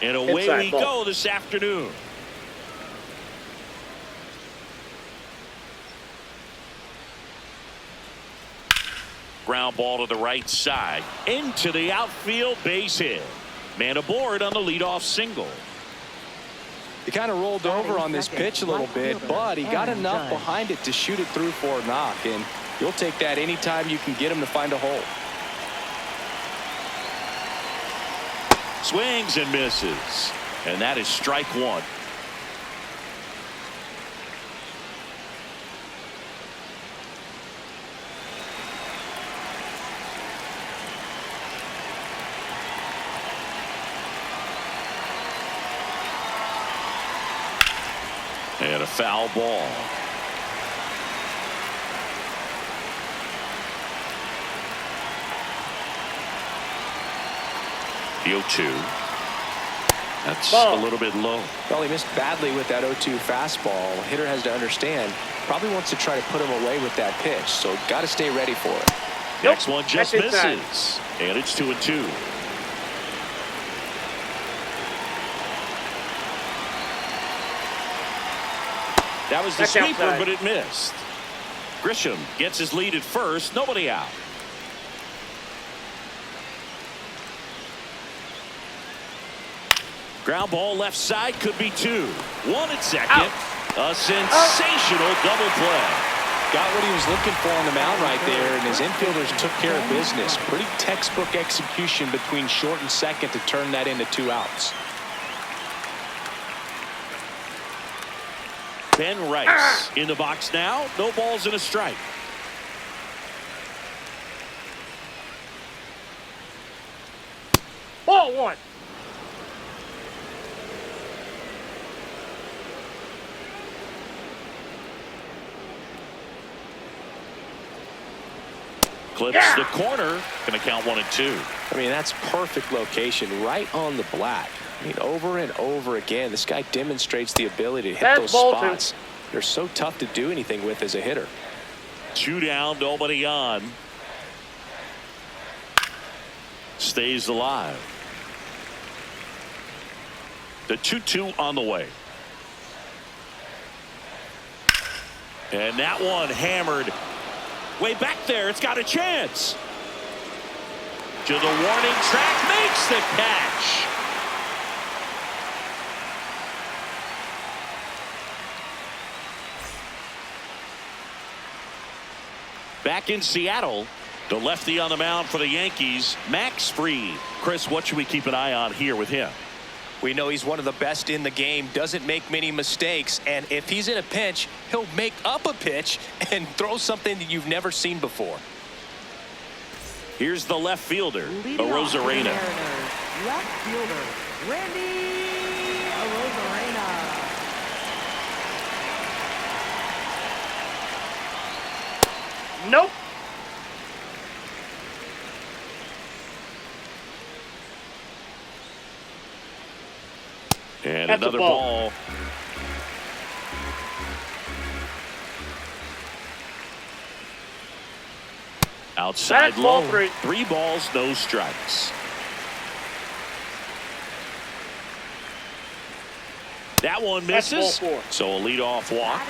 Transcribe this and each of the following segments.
And away we go this afternoon. Ground ball to the right side. Into the outfield, base hit. Man aboard on the leadoff single. He kind of rolled over on this pitch a little bit, but he got enough behind it to shoot it through for a knock. And you'll take that anytime you can get him to find a hole. Swings and misses. And that is strike one. And a foul ball. The 0-2. That's a little bit low. Well, he missed badly with that 0-2 fastball. The hitter has to understand. Probably wants to try to put him away with that pitch, so got to stay ready for it. Next one just misses. And it's 2-2. That was the sweeper, but it missed. Grisham gets his lead at first. Nobody out. Ground ball left side, could be two. One at second. Out. A sensational double play. Got what he was looking for on the mound right there, and his infielders took care of business. Pretty textbook execution between short and second to turn that into 2 outs. Ben Rice in the box now. No balls and a strike. Ball one. Clips the corner. Going to count 1-2. I mean, that's perfect location right on the black. I mean, over and over again, this guy demonstrates the ability to hit those spots. They're so tough to do anything with as a hitter. 2 down, nobody on. Stays alive. The 2-2 on the way. And that one hammered way back there. It's got a chance. To the warning track, makes the catch. Back in Seattle, the lefty on the mound for the Yankees, Max Fried. Chris, what should we keep an eye on here with him? We know he's one of the best in the game, doesn't make many mistakes, and if he's in a pinch, he'll make up a pitch and throw something that you've never seen before. Here's the left fielder, Arozarena. Left fielder, Randy Arozarena. Nope. And that's another ball. Outside low. 3 balls, no strikes. That one misses. So a leadoff walk.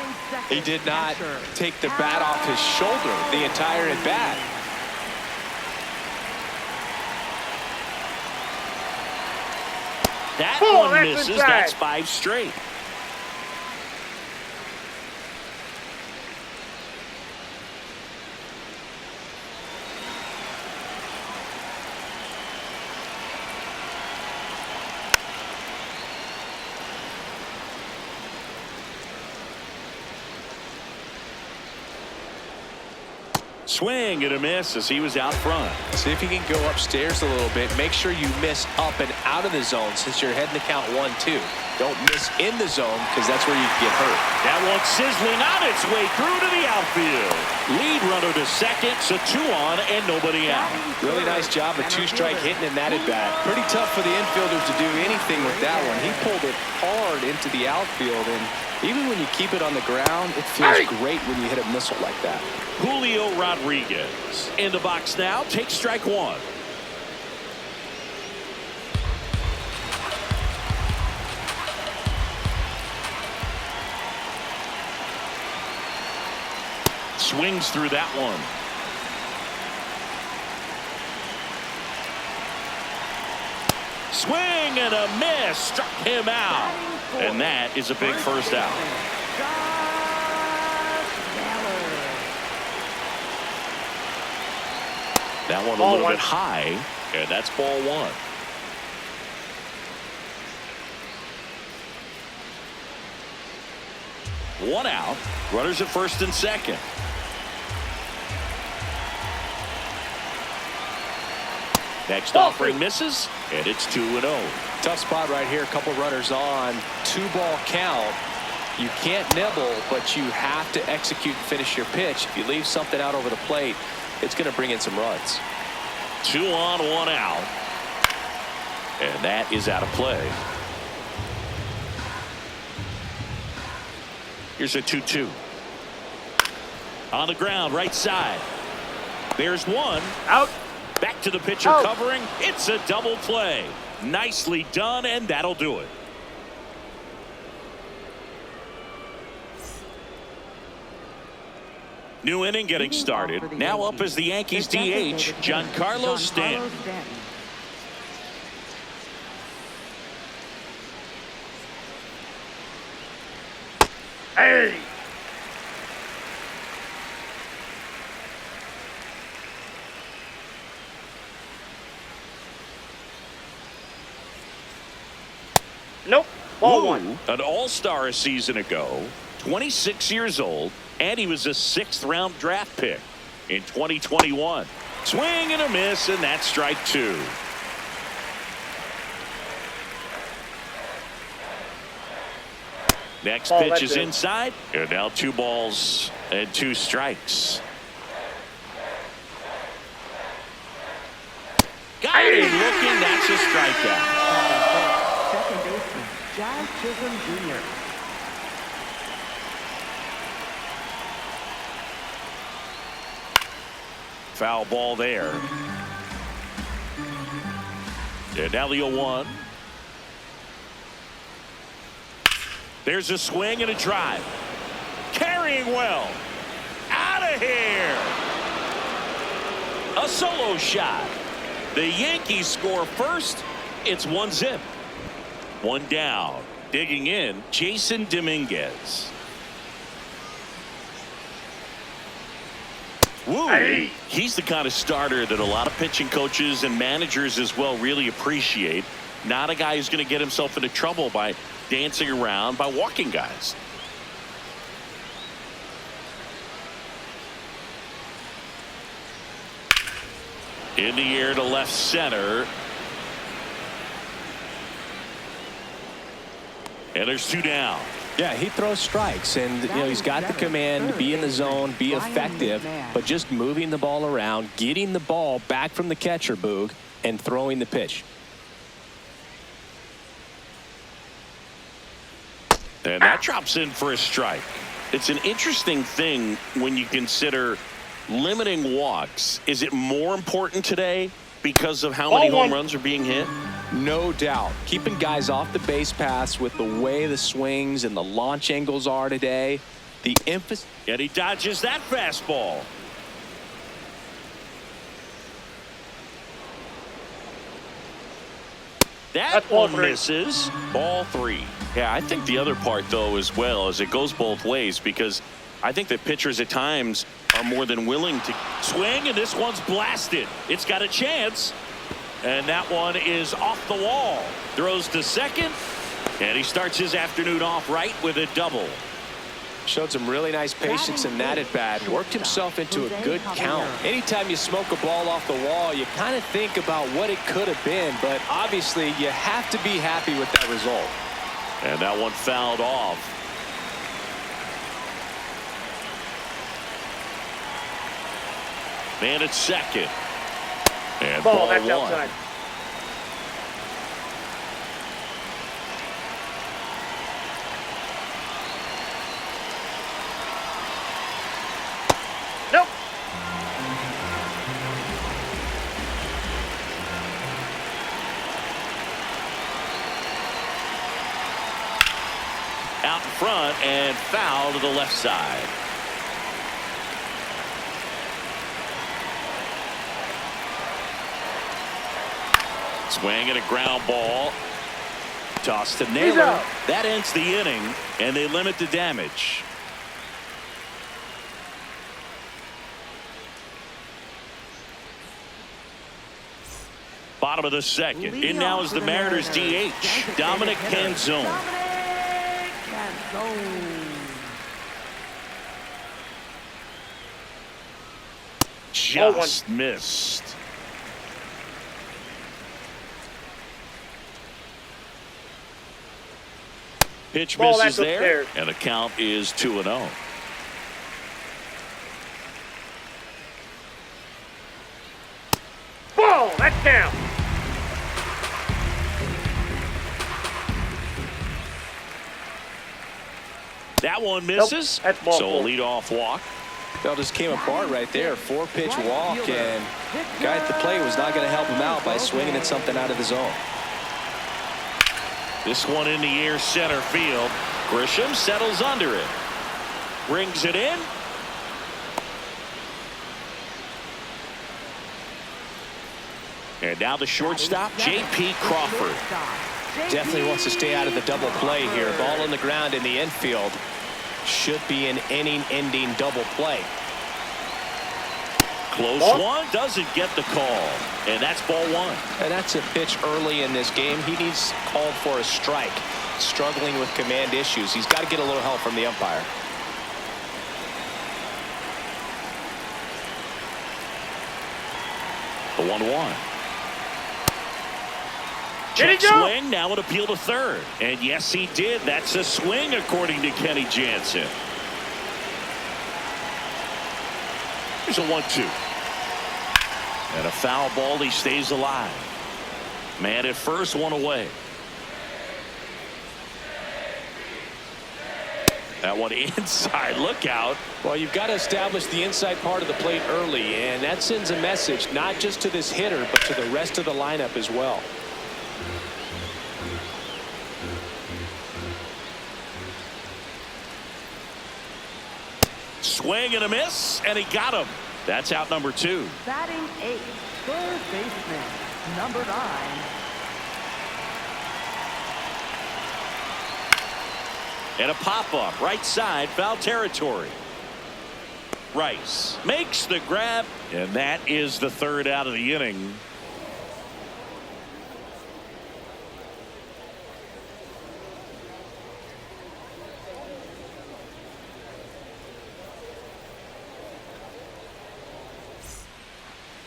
He did not take the bat off his shoulder the entire at bat. That one misses. That's 5 straight. Swing and a miss as he was out front. See if you can go upstairs a little bit. Make sure you miss up and out of the zone since you're heading to count 1-2. Don't miss in the zone because that's where you can get hurt. That one sizzling on its way through to the outfield. Lead runner to second, so 2 on and nobody out. Really nice job of 2-strike hitting in that at bat. Pretty tough for the infielders to do anything with that one. He pulled it hard into the outfield, and even when you keep it on the ground, it feels great when you hit a missile like that. Julio Rodriguez in the box now. Takes strike 1. swings through that one. Swing and a miss. Struck him out. And that is a big first out. That one a little bit high. And that's ball one. One out. Runners at first and second. Next offering misses, and it's 2-0. Tough spot right here. A couple runners on. 2-ball count. You can't nibble, but you have to execute and finish your pitch. If you leave something out over the plate, it's going to bring in some runs. 2 on, 1 out. And that is out of play. Here's a 2-2. On the ground, right side. There's one. Out. Back to the pitcher covering. It's a double play. Nicely done, and that'll do it. New inning getting started. Now up as the Yankees DH, Giancarlo Stanton. Hey. Nope. Ball one. An all-star a season ago, 26 years old, and he was a 6th-round draft pick in 2021. Swing and a miss, and that's strike 2. Next pitch is inside, and now 2 balls and 2 strikes. Got him looking. That's a strikeout. Second baseman, John Chisholm Jr. Foul ball there. And now the 0-1. There's a swing and a drive. Carrying well. Out of here. A solo shot. The Yankees score first. It's 1-0. 1 down. Digging in, Jason Dominguez. Woo. Hey. He's the kind of starter that a lot of pitching coaches and managers as well really appreciate. Not a guy who's going to get himself into trouble by dancing around, by walking guys. In the air to left center. And there's 2 down. Yeah, he throws strikes, and he's got the command to be in the zone, be effective, but just moving the ball around, getting the ball back from the catcher, Boog, and throwing the pitch. And that drops in for a strike. It's an interesting thing when you consider limiting walks. Is it more important today because of how many home runs are being hit? No doubt. Keeping guys off the base paths with the way the swings and the launch angles are today. The emphasis. And he dodges that fastball. That one misses. Ball 3. Yeah, I think the other part, though, as well, is it goes both ways, because I think that pitchers at times are more than willing to swing, and this one's blasted. It's got a chance. And that one is off the wall. Throws to second. And he starts his afternoon off right with a double. Showed some really nice patience in that at bat. Worked himself into a good count. Anytime you smoke a ball off the wall, you kind of think about what it could have been. But obviously, you have to be happy with that result. And that one fouled off. Man at second. And ball that's 1. outside. Nope. Out in front and foul to the left side. Swing and a ground ball. Toss to He's Naylor. out. That ends the inning, and they limit the damage. Bottom of the second. In now is the Mariners DH, Dominic Canzone. Dominic Canzone. Just missed. Pitch Ball, misses that's there, upstairs. and the count is 2-0. Ball, that's down. That one misses. Nope, that's ball So a four. leadoff walk. Bell just came apart right there. 4-pitch walk, and guy at the plate was not going to help him out by swinging at something out of the zone. This one in the air, center field. Grisham settles under it. Brings it in. And now the shortstop, J.P. Crawford. Definitely wants to stay out of the double play here. Ball on the ground in the infield. Should be an inning-ending double play. Close one, doesn't get the call. And that's ball one. And that's a pitch early in this game. He needs called for a strike. Struggling with command issues. He's got to get a little help from the umpire. The 1-1. Did he Check go? swing, now an appeal to third. And yes, he did. That's a swing, according to Kenny Jansen. Here's a 1-2. And a foul ball, he stays alive. Man at first, one away. That one inside, look out. Well, you've got to establish the inside part of the plate early, and that sends a message not just to this hitter, but to the rest of the lineup as well. Swing and a miss, and he got him. That's out number 2. Batting 8th, third baseman, number 9. And a pop-up, right side, foul territory. Rice makes the grab, and that is the third out of the inning.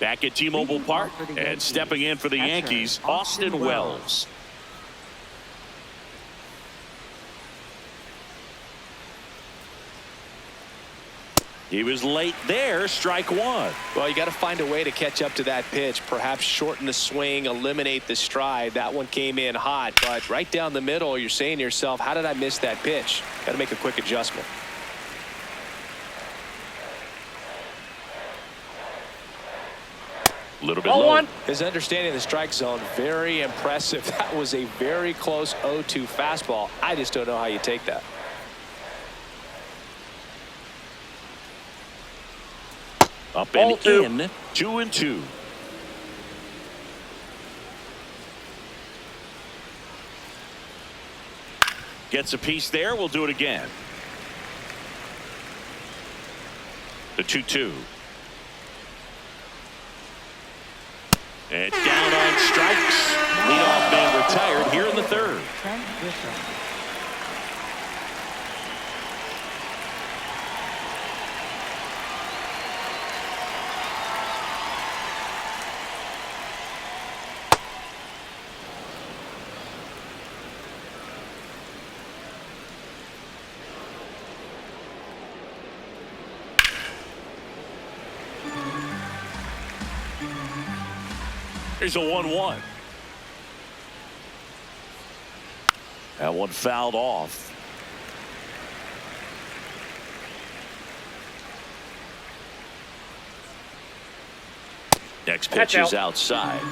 Back at T-Mobile Park, and stepping in for the Yankees, Austin Wells. He was late there, strike one. Well, you got to find a way to catch up to that pitch. Perhaps shorten the swing, eliminate the stride. That one came in hot, but right down the middle, you're saying to yourself, how did I miss that pitch? Got to make a quick adjustment. A little bit Ball low. one. His understanding of the strike zone, very impressive. That was a very close 0-2 fastball. I just don't know how you take that. Up Ball and two. in, 2-2. Gets a piece there. We'll do it again. The 2-2. And down on strikes. Leadoff man retired here in the third. Trent Grisham. Here's a 1-1. That one fouled off. Next pitch Catch is out. outside.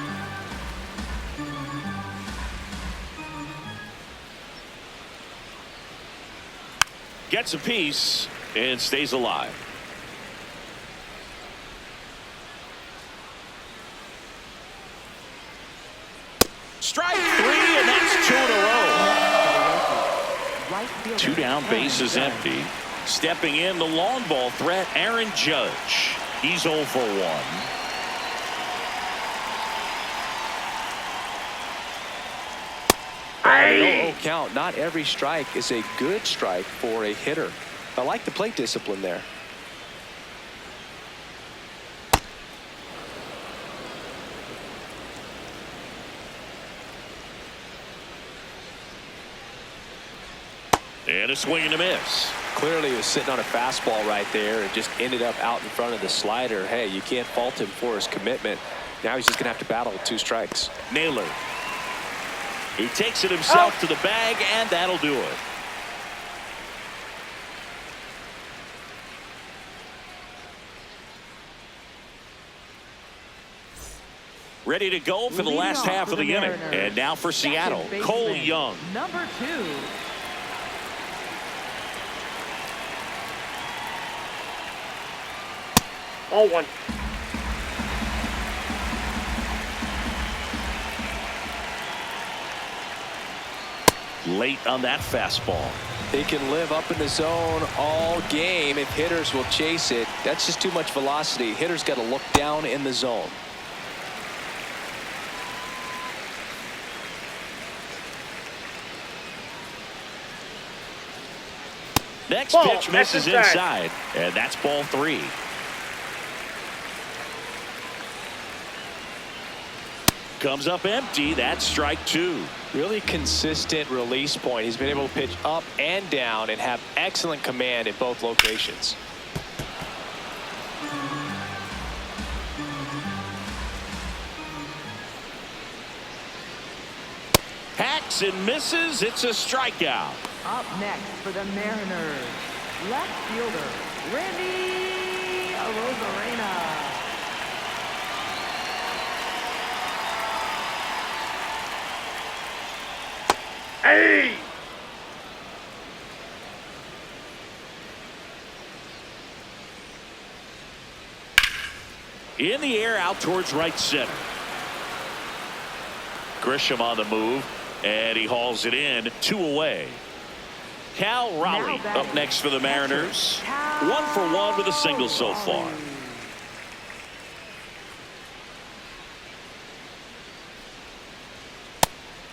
Gets a piece and stays alive. Strike 3, and that's 2 in a row. Right fielder, 2 down, bases Aaron empty. Stepping in, the long ball threat, Aaron Judge. He's 0 for 1. No count. Not every strike is a good strike for a hitter. I like the plate discipline there. And a swing and a miss. Clearly he was sitting on a fastball right there and just ended up out in front of the slider. Hey, you can't fault him for his commitment. Now he's just going to have to battle with 2 strikes. Naylor. He takes it himself to the bag, and that'll do it. Ready to go for the Leading last off half for of the the inning. Mariners, And now for Seattle, second Cole baseman, Young. Number 2. Ball 1. Late on that fastball. He can live up in the zone all game if hitters will chase it. That's just too much velocity. Hitters got to look down in the zone. Next Ball, pitch misses that's inside, and that's ball 3. Comes up empty. That's strike 2. Really consistent release point. He's been able to pitch up and down and have excellent command in both locations. Hacks and misses. It's a strikeout. Up next for the Mariners, left fielder, Randy Arozarena. Hey! In the air, out towards right center. Grisham on the move, and he hauls it in. 2 away. Cal Raleigh up next for the Mariners. 1 for 1 with a single so far.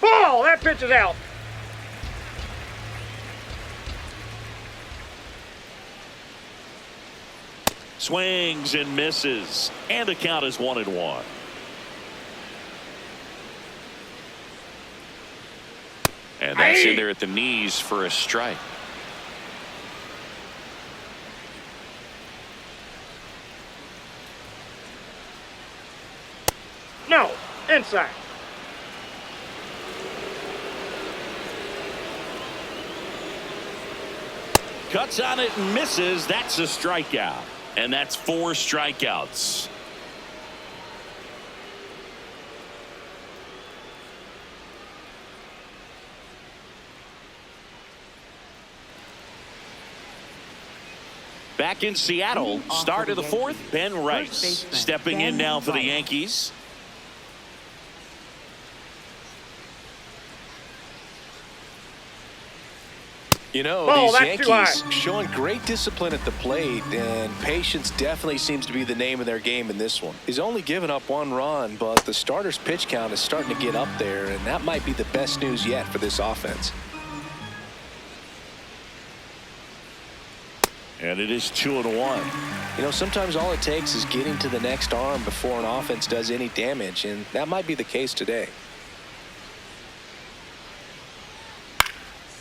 Ball! That pitch is out. Swings and misses, and the count is 1-1. And that's in there at the knees for a strike. No. Inside. Cuts on it and misses. That's a strikeout. And that's 4 strikeouts. Back in Seattle, start of the 4th, Ben Rice stepping in now for the Yankees. You know, Ball, these that's too Yankees high. showing great discipline at the plate, and patience definitely seems to be the name of their game in this one. He's only given up 1 run, but the starter's pitch count is starting to get up there, and that might be the best news yet for this offense. And it is 2-1. You know, sometimes all it takes is getting to the next arm before an offense does any damage, and that might be the case today.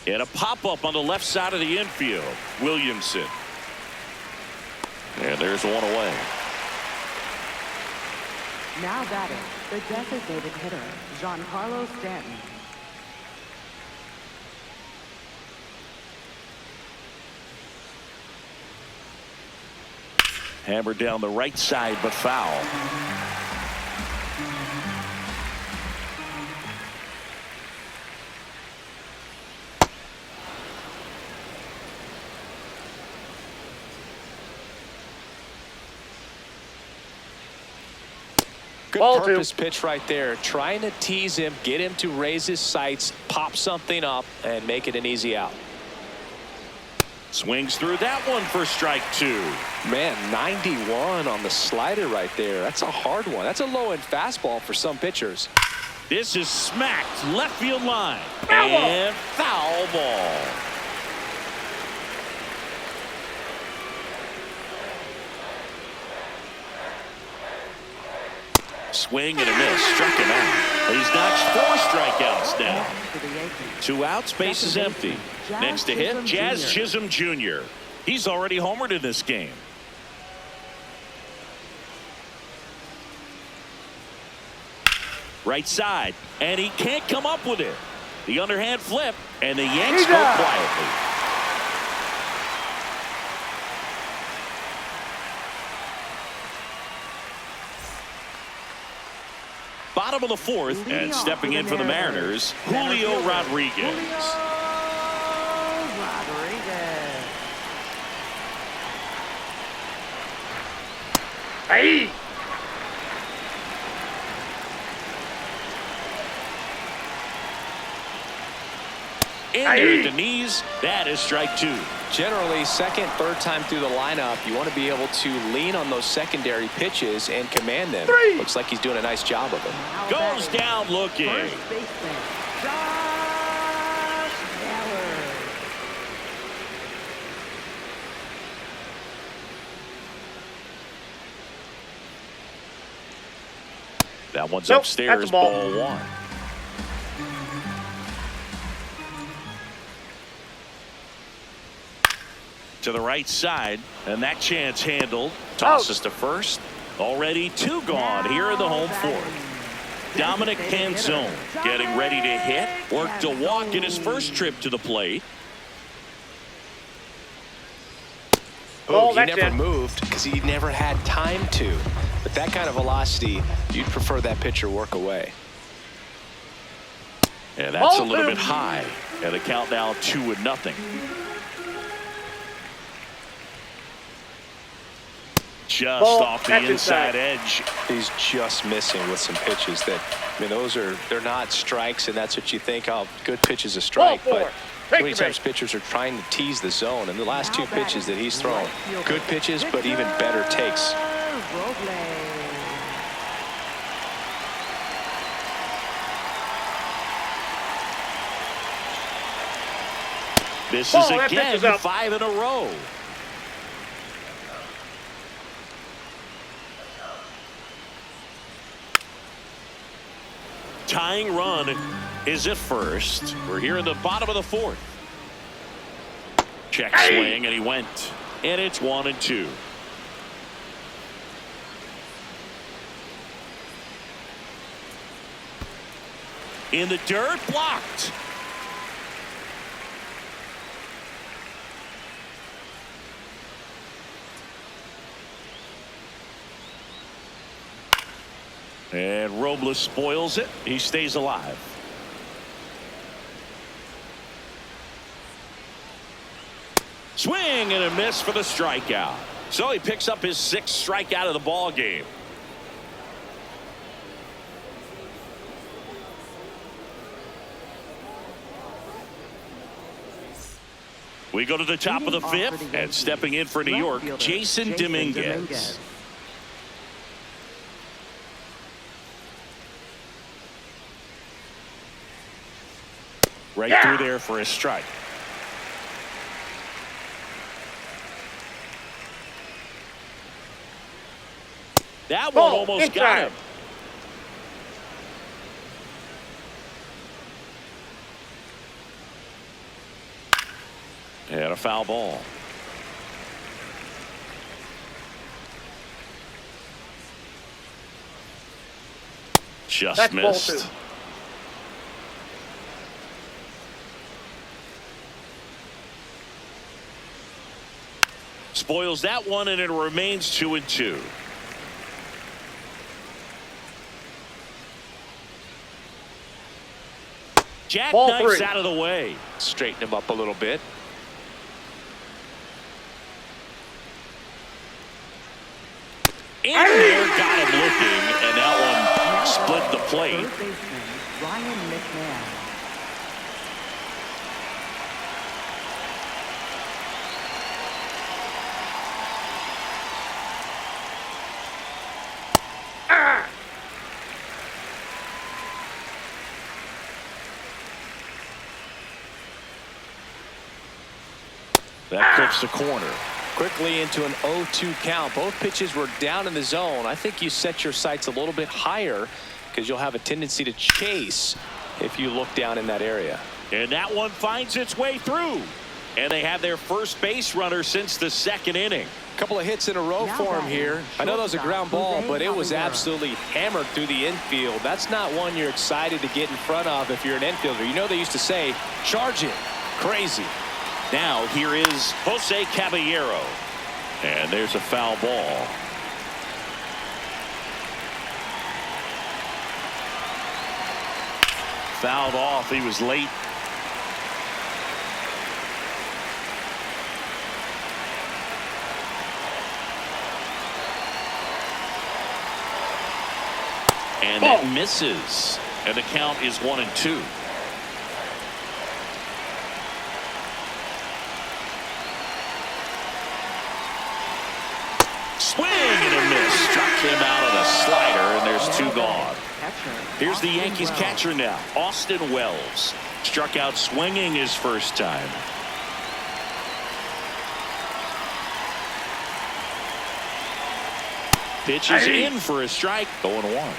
And a pop-up on the left side of the infield. Williamson. And there's 1 away. Now batting, the designated hitter, Giancarlo Stanton. Hammered down the right side, but foul. Good Ball purpose 2. pitch right there. Trying to tease him, get him to raise his sights, pop something up, and make it an easy out. Swings through that one for strike 2. Man, 91 on the slider right there. That's a hard one. That's a low-end fastball for some pitchers. This is smacked left field line. Foul ball. And foul ball. Swing and a miss. Struck him out. He's notched 4 strikeouts now. To the Yankees. 2 outs, base is empty. Next to hit, Jazz Chisholm Jr. He's already homered in this game. Right side, and he can't come up with it. The underhand flip, and the Yanks go quietly. Bottom of the 4th, and stepping in for the Mariners, Julio Rodriguez. Rodriguez. Hey! Into the knees. That is strike 2. Generally, second, third time through the lineup, you want to be able to lean on those secondary pitches and command them. 3. Looks like he's doing a nice job of it. Now Goes batting, down looking. first baseman, Josh Haller. That one's Nope, upstairs, that's a ball. ball 1. To the right side, and that chance handled. Tosses to first. Already 2 gone here in the home 4th. Dominic Canzone getting ready to hit. Worked a walk in his first trip to the plate. Oh, He that's never in. moved because he never had time to. But that kind of velocity, you'd prefer that pitcher work away. And that's a Ball little 2. bit high. And the count now 2-0. Just Ball. off the That's inside inside. edge. He's just missing with some pitches that, I mean, they're not strikes, and that's what you think. Oh, good pitch is a strike, Ball 4. but Take too many the times base. pitchers are trying to tease the zone, and the last 2 pitches that he's thrown, good pitches, but even better takes. Robles. This Ball, is that pitch again is up. 5 in a row. Tying run is at first. We're here in the bottom of the 4th. Check swing, and he went. And it's 1-2. In the dirt, blocked. And Robles spoils it. He stays alive. Swing and a miss for the strikeout. So he picks up his 6th strikeout of the ball game. We go to the top of the 5th, and stepping in for New York, Jason Dominguez. Right through there for a strike. That one Ball, almost got inside. him. And a foul ball. Just That's ball missed. 2. Spoils that one, and it remains 2-2. Jack Ball Knight's 3. out of the way. Straighten him up a little bit. In there, got him looking, and that one plate. Third baseman, Ryan McMahon. That clips the corner. Quickly into an 0-2 count. Both pitches were down in the zone. I think you set your sights a little bit higher because you'll have a tendency to chase if you look down in that area. And that one finds its way through. And they have their first base runner since the second inning. A couple of hits in a row for him here. I know that was a ground ball, but it was absolutely hammered through the infield. That's not one you're excited to get in front of if you're an infielder. You know they used to say, charge it. Crazy. Now here is Jose Caballero. And there's a foul ball. Fouled off. He was late. And that misses. And the count is 1-2. Swing and a miss. Struck him out of the slider, and there's two gone. Here's the Yankees catcher now, Austin Wells. Struck out swinging his first time. Pitches in for a strike. 0-1.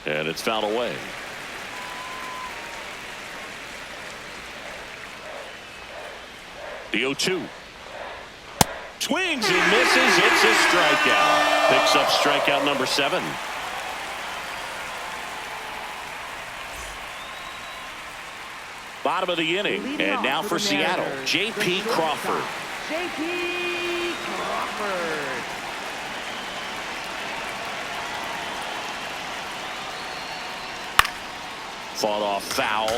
And it's fouled away. The 0-2. Swings and misses. It's a strikeout. Picks up strikeout number 7. Bottom of the inning. And now for Seattle, J.P. Crawford. J.P. Crawford. Fought off foul.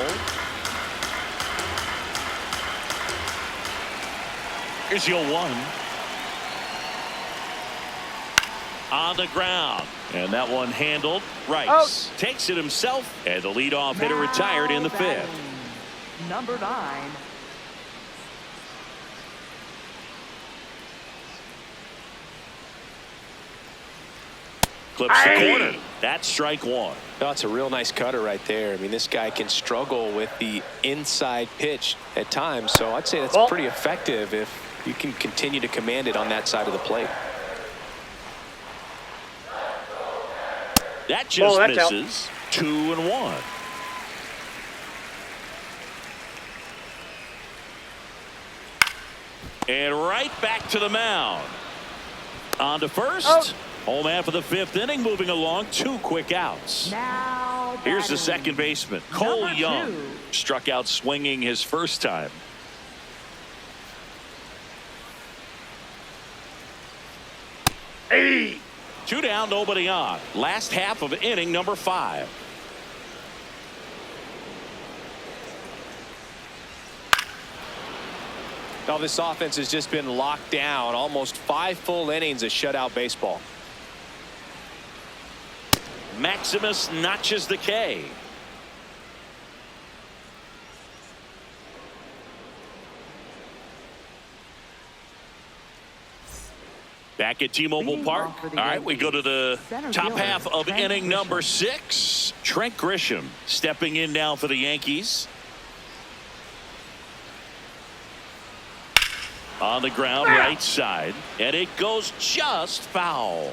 Here's your 1. On the ground. And that one handled. Rice takes it himself. And the leadoff hitter retired in the 5th. Number 9. Clips the corner. That's strike 1. That's a real nice cutter right there. I mean, this guy can struggle with the inside pitch at times. So I'd say that's pretty effective if you can continue to command it on that side of the plate. That just misses. 2-1. And right back to the mound. On to first. Home man for the 5th inning, moving along. 2 quick outs. Now here's the second baseman, Cole Number Young. 2. Struck out swinging his first time. Hey! 2 down, nobody on. Last half of inning number 5. Now this offense has just been locked down. Almost 5 full innings of shutout baseball. Maximus notches the K. Back at T-Mobile Park. All right, we go to the top half of inning number 6. Trent Grisham stepping in now for the Yankees. On the ground, right side, and it goes just foul.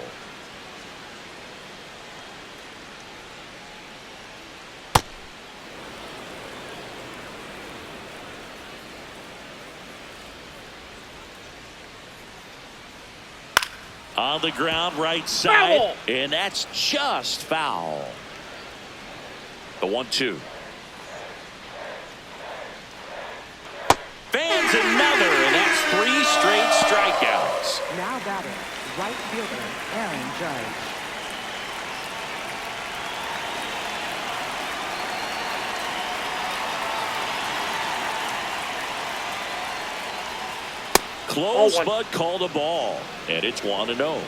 On the ground, right side, and that's just foul. The 1-2. Fans another, and that's 3 straight strikeouts. Now batting, right fielder Aaron Judge. Close, 0-1. but called a ball. And it's 1-0.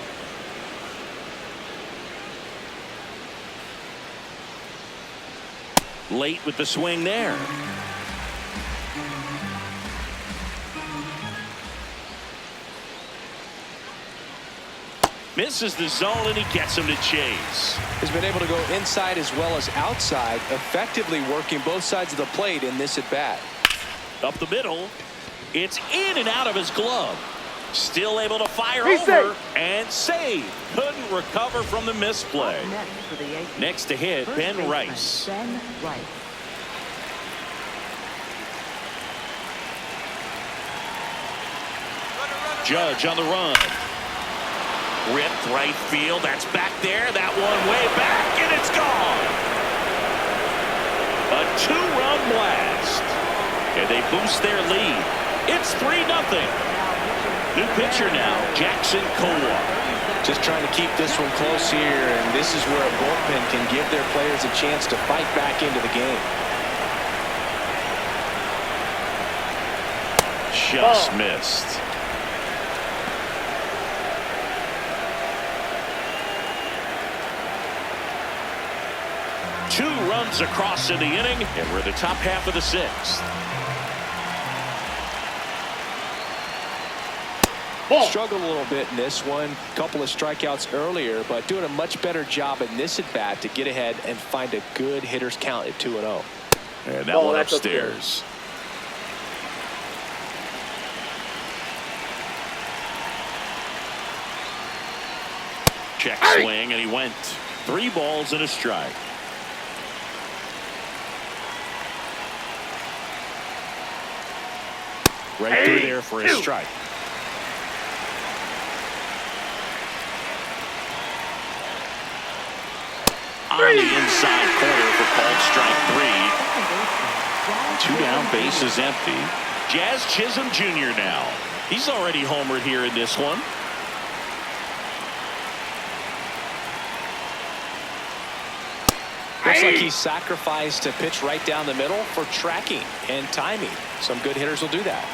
Late with the swing there. Misses the zone, and he gets him to chase. He's been able to go inside as well as outside, effectively working both sides of the plate in this at-bat. Up the middle. It's in and out of his glove. Still able to fire He's over safe. and save. Couldn't recover from the misplay. Next for the Yankees, Next to hit, first Ben baseman, Rice. Ben Rice. Judge on the run. Ripped right field. That's back there. That one way back, and it's gone. A 2-run blast. And they boost their lead. It's 3-0. New pitcher now, Jackson Kowal. Just trying to keep this one close here, and this is where a bullpen can give their players a chance to fight back into the game. Just missed. Two runs across in the inning, and we're in the top half of the sixth. Ball. Struggled a little bit in this one. Couple of strikeouts earlier, but doing a much better job in this at-bat to get ahead and find a good hitter's count at 2-0. And that Oh, one that's upstairs. Check swing, and he went 3 balls and a strike. Right through there for a strike. On the inside corner for called strike 3. 2 down, base is empty. Jazz Chisholm Jr. now. He's already homered here in this one. Looks like he sacrificed a pitch right down the middle for tracking and timing. Some good hitters will do that.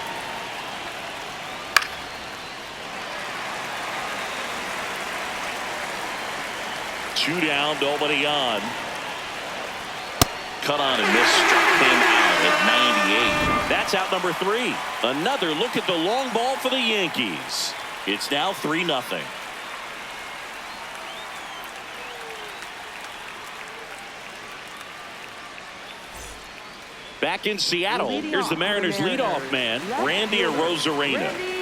Two down, nobody on. Cut on and miss, struck him out at 98. That's out number 3. Another look at the long ball for the Yankees. It's now 3-0. Back in Seattle, here's the Mariners leadoff man, Randy Arozarena.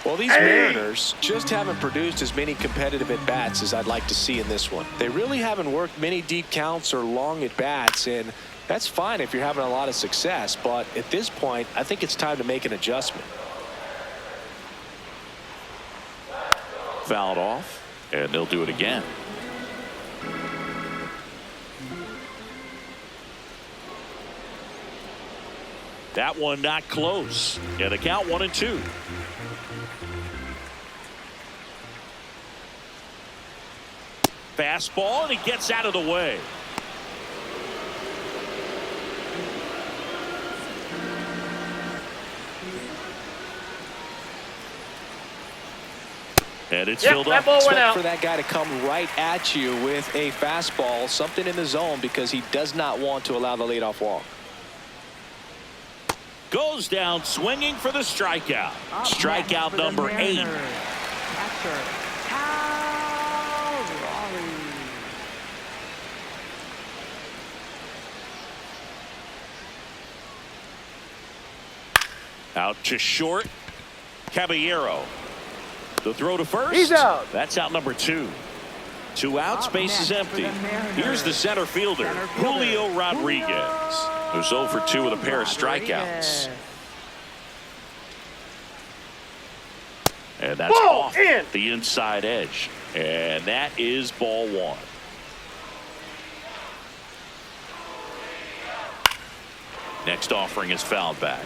Well, these Mariners just haven't produced as many competitive at-bats as I'd like to see in this one. They really haven't worked many deep counts or long at-bats, and that's fine if you're having a lot of success. But at this point, I think it's time to make an adjustment. Fouled off, and they'll do it again. That one not close. And the count 1-2. Fastball, and he gets out of the way. And it's filled that up. ball went Expect out. for that guy to come right at you with a fastball, something in the zone, because he does not want to allow the leadoff walk. Goes down swinging for the strikeout. Strikeout number 8. Catcher, Cal Raleigh. Out to short. Caballero. The throw to first. He's out. That's out number 2. 2 outs, Up base is next for empty. the Mariners. Here's the center fielder, Julio Rodriguez, who's 0 for 2 with a pair of strikeouts. And that's Ball off in. the inside edge. And that is ball 1. Next offering is fouled back.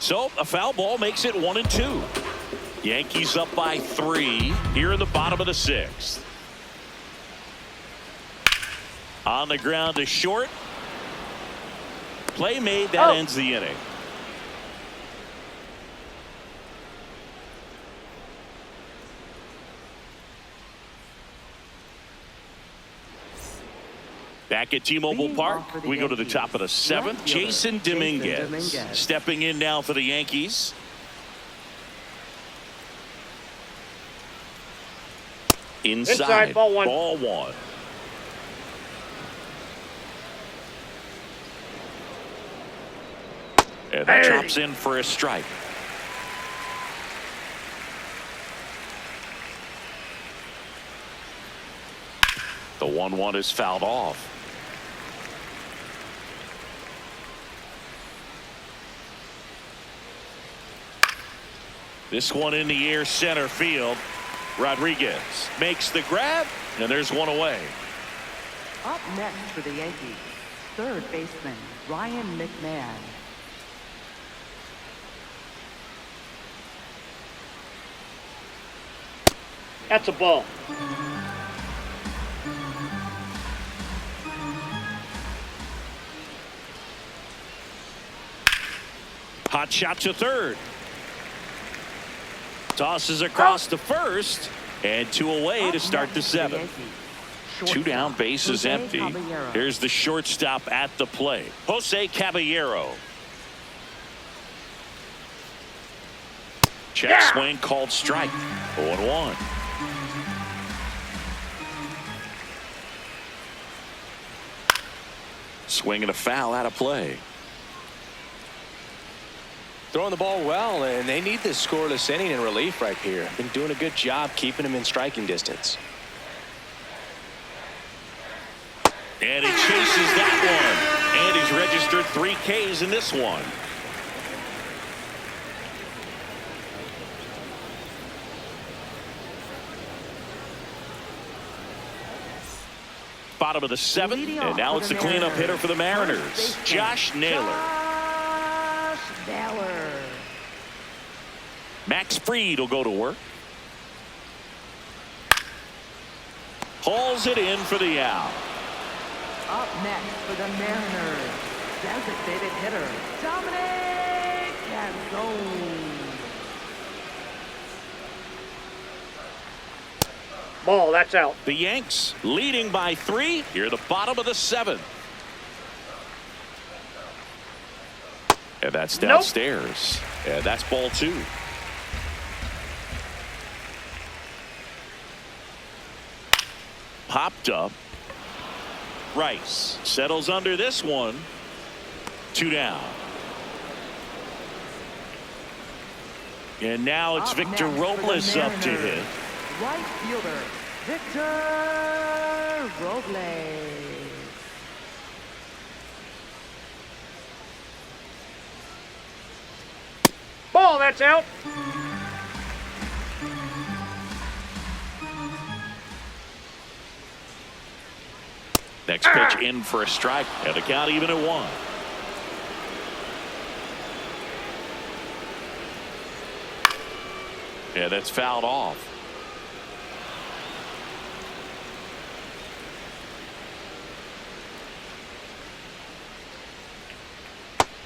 So a foul ball makes it 1-2. Yankees up by 3 here in the bottom of the 6th. On the ground to short. Play made. That ends the inning. Back at T-Mobile Park, we go to the top of the 7th. Jason Dominguez stepping in now for the Yankees. Inside, ball 1. Ball 1. And that chops in for a strike. The 1-1 is fouled off. This one in the air, center field. Rodriguez makes the grab, and there's one away. Up next for the Yankees, third baseman Ryan McMahon. That's a ball. Hot shot to third. Tosses across to first, and 2 away to start the 7th. 2 down, bases empty. Here's the shortstop at the plate, Jose Caballero. Check swing called strike. 0-1. Swing and a foul out of play. Throwing the ball well, and they need this scoreless inning in relief right here. Been doing a good job keeping him in striking distance. And he chases that one. And he's registered 3 Ks in this one. Bottom of the 7th, and now it's the cleanup hitter for the Mariners, Josh Naylor. Max Fried will go to work. Hauls it in for the out. Up next for the Mariners, designated hitter Dominic Canzone. Ball, that's out. The Yanks leading by 3 here at the bottom of the 7th. And that's downstairs. And that's ball 2. Popped up. Rice settles under this one. 2 down. And now it's Victor Robles up to hit. Right fielder, Victor Robles. Ball, that's out. Next pitch in for a strike, and the count even at 1. Yeah, that's fouled off.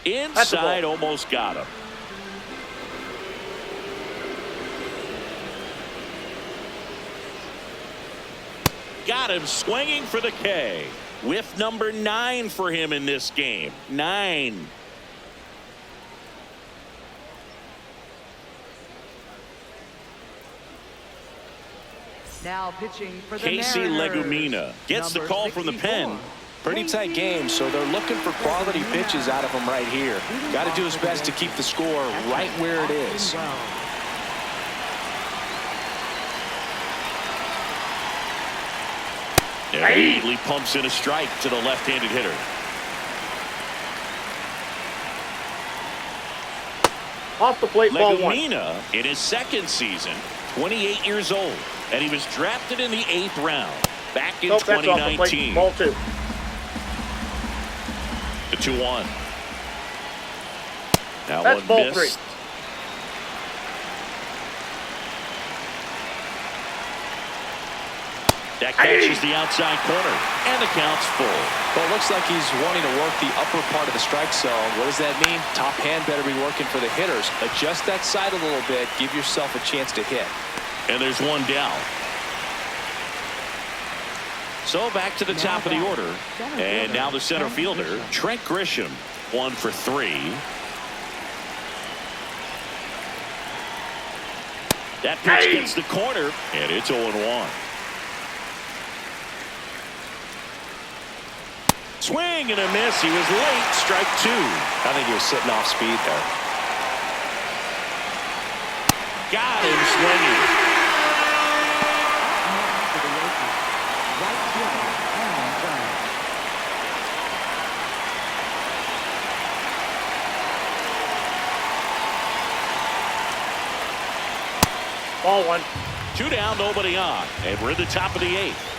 Inside, almost got him. Got him swinging for the K. Whiff number 9 for him in this game. 9. Now pitching for the Casey Mariners, Legumina gets the call from the pen. Pretty tight game, so they're looking for quality pitches out of him right here. Got to do his best to keep the score right where it is. And he immediately pumps in a strike to the left-handed hitter. Off the plate, ball 1. Legumina in his 2nd season, 28 years old, and he was drafted in the 8th round back in 2019. Ball 2. The 2-1. Now that's one ball missed. 3. That catches the outside corner, and the count's full. Well, it looks like he's wanting to work the upper part of the strike zone. What does that mean? Top hand better be working for the hitters. Adjust that side a little bit. Give yourself a chance to hit. And there's one down. So back to the top of the order. And now the center fielder, Trent Grisham, 1 for 3. That pitch gets the corner, and it's 0-1. Swing and a miss. He was late. Strike 2. I think he was sitting off speed there. Got him swinging. Ball 1. 2 down, nobody on. And we're at the top of the 8th.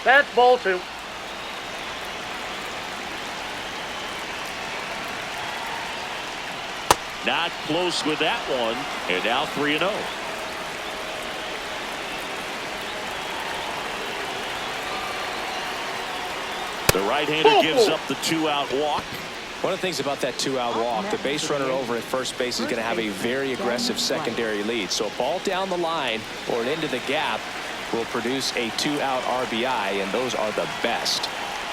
That's ball 2. Not close with that one. And now 3-0. The right-hander gives up the 2-out walk. One of the things about that 2-out walk, the base runner over at first base is going to have a very aggressive secondary lead. So a ball down the line or an into the gap will produce a 2-out RBI, and those are the best.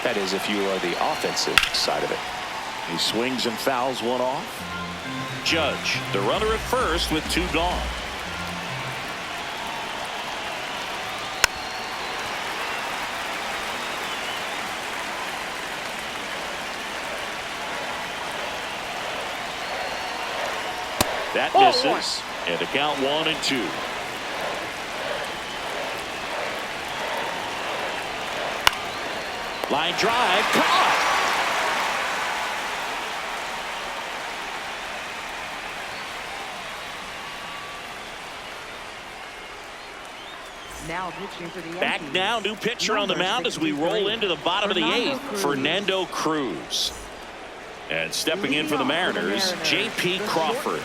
That is, if you are the offensive side of it. He swings and fouls one off. Judge, the runner at first with 2 gone. That misses, and the count 1-2. Line drive, caught. Now pitching for the Yankees. Back now, new pitcher on the mound as we roll into the bottom of the 8th. Fernando Cruz. And stepping in for the Mariners, J.P. Crawford.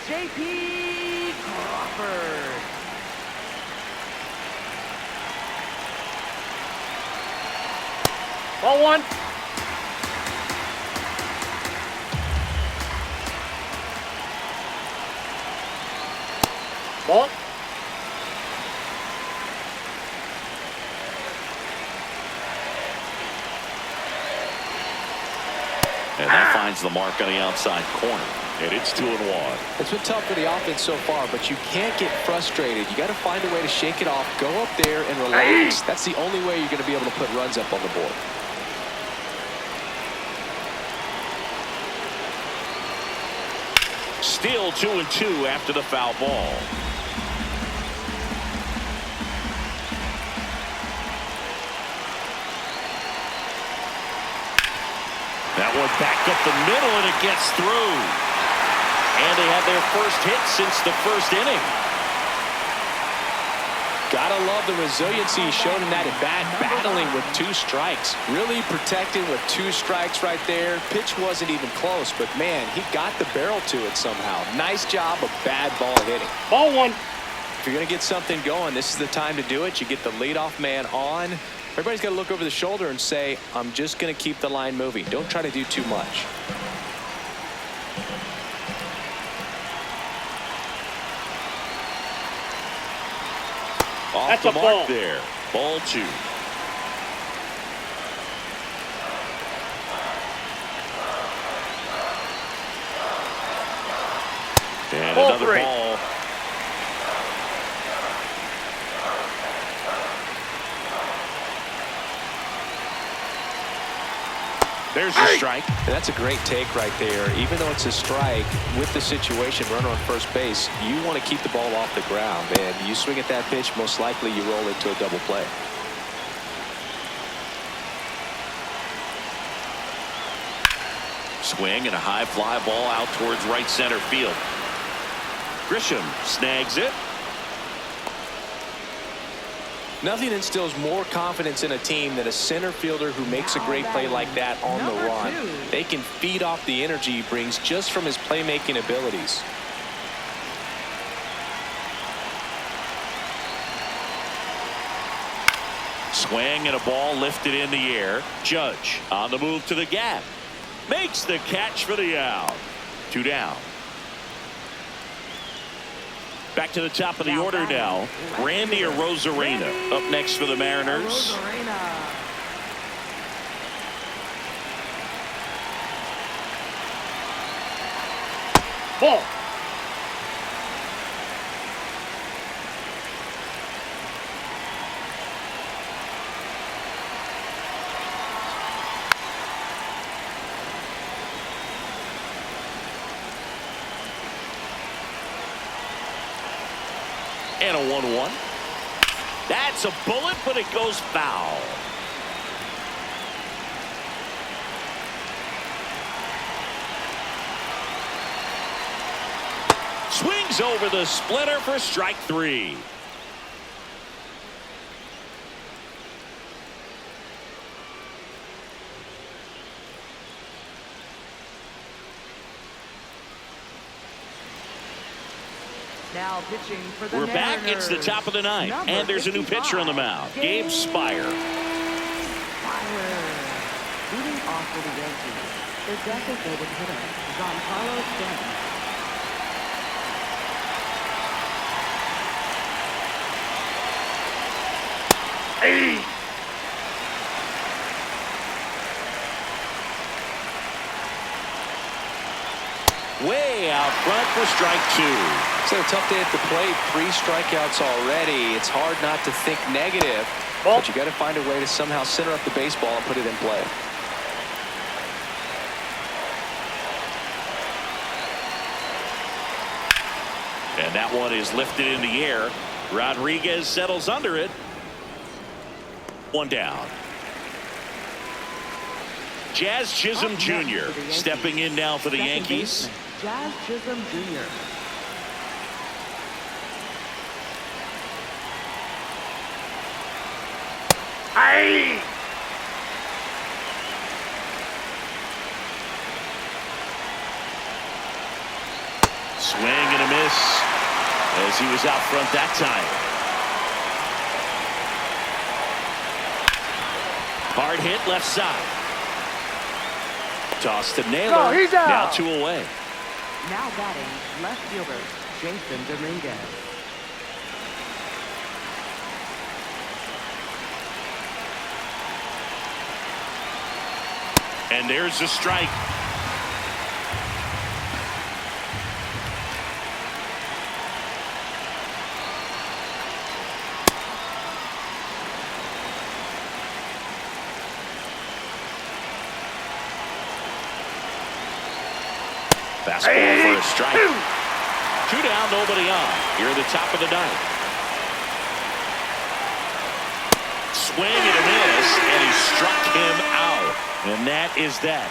J.P. Crawford. Ball 1. Ball. And that finds the mark on the outside corner. And it's 2-1. It's been tough for the offense so far, but you can't get frustrated. You got to find a way to shake it off, go up there and relax. That's the only way you're going to be able to put runs up on the board. Still 2-2 after the foul ball. That one back up the middle, and it gets through. And they have their first hit since the first inning. Gotta love the resiliency shown in that at bat, battling with 2 strikes. Really protecting with 2 strikes right there. Pitch wasn't even close, but man, he got the barrel to it somehow. Nice job of bad ball hitting. Ball 1. If you're going to get something going, this is the time to do it. You get the leadoff man on. Everybody's got to look over the shoulder and say, I'm just going to keep the line moving. Don't try to do too much. Off That's the a mark ball. there. Ball 2. And Ball another 3. ball. There's a strike. And that's a great take right there. Even though it's a strike, with the situation, runner on first base, you want to keep the ball off the ground. And you swing at that pitch, most likely you roll into a double play. Swing and a high fly ball out towards right center field. Grisham snags it. Nothing instills more confidence in a team than a center fielder who makes a great play like that on the run. They can feed off the energy he brings just from his playmaking abilities. Swing and a ball lifted in the air. Judge on the move to the gap. Makes the catch for the out. 2 down. Back to the top of the order now. Randy Arozarena up next for the Mariners. Ball. And a 1-1. That's a bullet, but it goes foul. Swings over the splitter for strike 3. Now pitching for the We're back. It's the top of the ninth, and there's a new pitcher on the mound, Gabe Spire. Leading off for the Yankees, the designated hitter, Giancarlo Stanton. Hey. Way out front for strike 2. So a tough day at the plate. 3 strikeouts already. It's hard not to think negative, but you got to find a way to somehow center up the baseball and put it in play. And that one is lifted in the air. Rodriguez settles under it. 1 down. Jazz Chisholm Jr. stepping in now for the Yankees. Jazz Chisholm Jr. Hey. Swing and a miss as he was out front that time. Hard hit left side. Toss to Naylor. No, he's out. Now 2 away. Now batting left fielder Jason Dominguez. And there's a strike. Fastball for a strike. 2 down, nobody on. Here at the top of the ninth. Swing and a miss, and he struck him out. And that is that.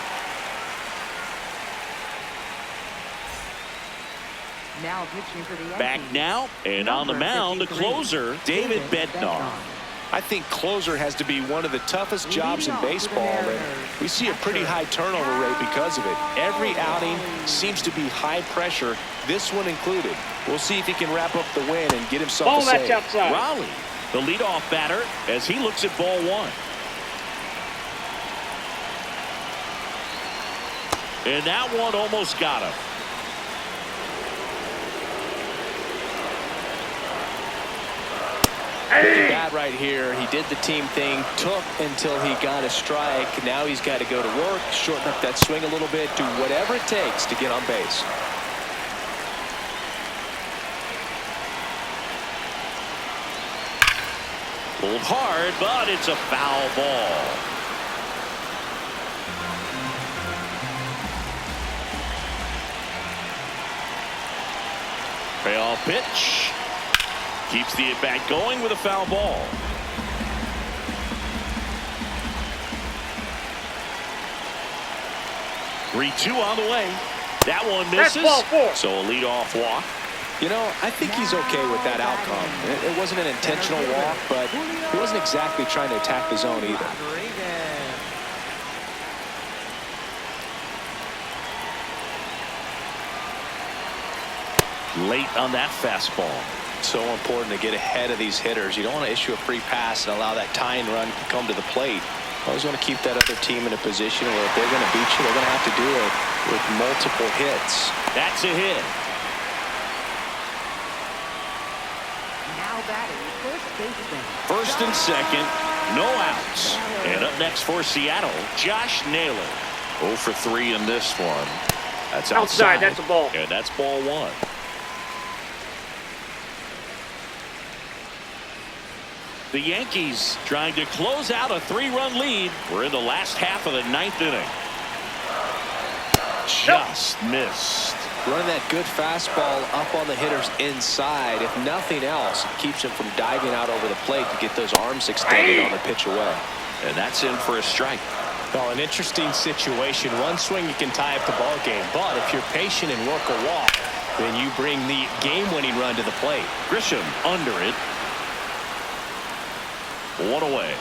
Now pitching for the Yankees. Back now, and on the mound, the closer, David Bednar. I think closer has to be one of the toughest jobs in baseball, and we see a pretty high turnover rate because of it. Every outing seems to be high pressure, this one included. We'll see if he can wrap up the win and get himself Ball a that's save. outside. Raleigh, the leadoff batter, as he looks at ball 1. And that one almost got him. Looking bad right here. He did the team thing, took until he got a strike. Now he's got to go to work, shorten up that swing a little bit, do whatever it takes to get on base. Pulled hard, but it's a foul ball. Payoff pitch. Keeps the at-bat going with a foul ball. Three-2 on the way. That one misses. That's ball 4. So a leadoff walk. You know, I think he's okay with that outcome. It wasn't an intentional walk, but he wasn't exactly trying to attack the zone either. Late on that fastball. So important to get ahead of these hitters. You don't want to issue a free pass and allow that tying run to come to the plate. Always want to keep that other team in a position where if they're going to beat you, they're going to have to do it with multiple hits. That's a hit. Now batting, first baseman. First and second, no outs. And up next for Seattle, Josh Naylor. 0 for 3 in this one. That's outside. That's a ball. And that's ball 1. The Yankees trying to close out a 3-run lead. We're in the last half of the 9th inning. Just missed. Running that good fastball up on the hitter's inside. If nothing else, it keeps him from diving out over the plate to get those arms extended on the pitch away. And that's in for a strike. Well, an interesting situation. One swing you can tie up the ball game, but if you're patient and work a walk, then you bring the game-winning run to the plate. Grisham under it. 1 away.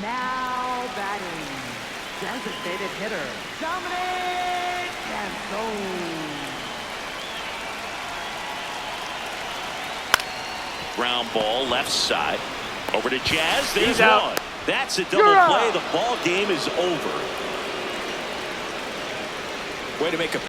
Now batting, designated hitter, Dominic Canzone. Ground ball left side. Over to Jazz. There's He's out. one. That's a double You're play. out. The ball game is over. Way to make a